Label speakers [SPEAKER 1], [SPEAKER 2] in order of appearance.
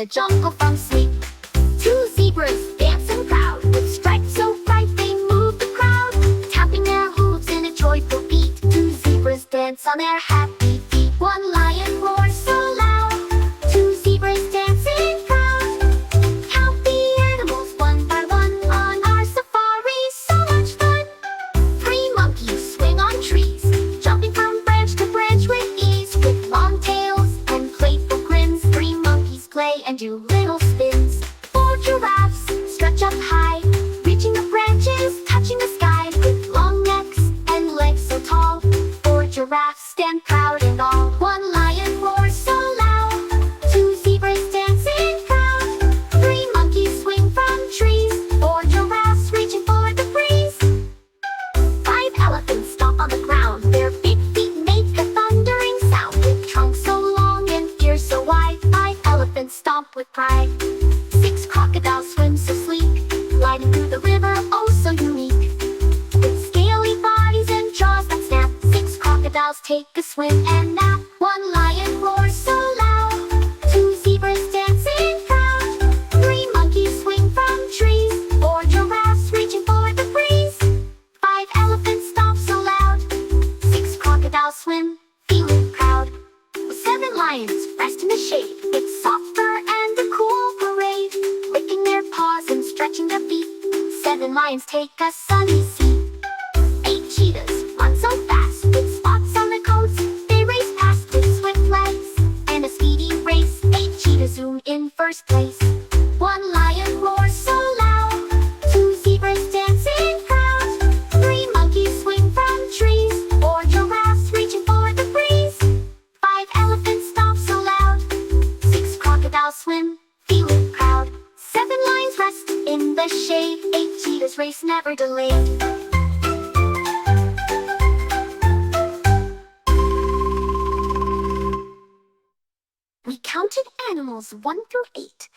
[SPEAKER 1] the jungle from sleep. Two zebras dance and proud, with stripes so bright they move the crowd, tapping their hooves in a joyful beat. Two zebras dance on their happy feet. One lion roars so loud, two zebras dancing proud. Count the animals one by one on our safari, so much fun. Three monkeys swing on trees, jumping from branch to branch with ease, with long tails and playful grins. Three monkeys play and do little spins. Four giraffes stretch up high, reaching the branches, touching the sky, with long necks and legs so tall. Four giraffes stand proud and all. One lion roars so loud, two zebras dancing proud. Three monkeys swing from trees, four giraffes reaching for the breeze. Five elephants stomp on the ground, their big feet make a thundering sound, with trunks so long and ears so wide. Five elephants stomp with pride. Six crocodiles swim so sleek, gliding through the river, oh so unique, with scaly bodies and jaws that snap. Six crocodiles take a swim and nap. One lion roars so loud, two zebras dancing proud. Three monkeys swing from trees, four giraffes reaching for the breeze. Five elephants stomp so loud, six crocodiles swim, feeling proud. Seven lions rest in the shade, with soft fur and a cool parade, licking their paws and stretching their feet. Seven lions take a sunny seat. Eight cheetahs run so fast, with spots on their coats, they race past with swift legs and a speedy race. Eight cheetahs zoom in first place. One lion roars so loud, two zebras dancing proud. Three monkeys swing from trees, four giraffes reaching for the breeze. Five elephants stomp so loud, six crocodiles swim, feeling proud. Seven lions rest in the shade, eight cheetahs race never delayed. We counted animals 1 through 8.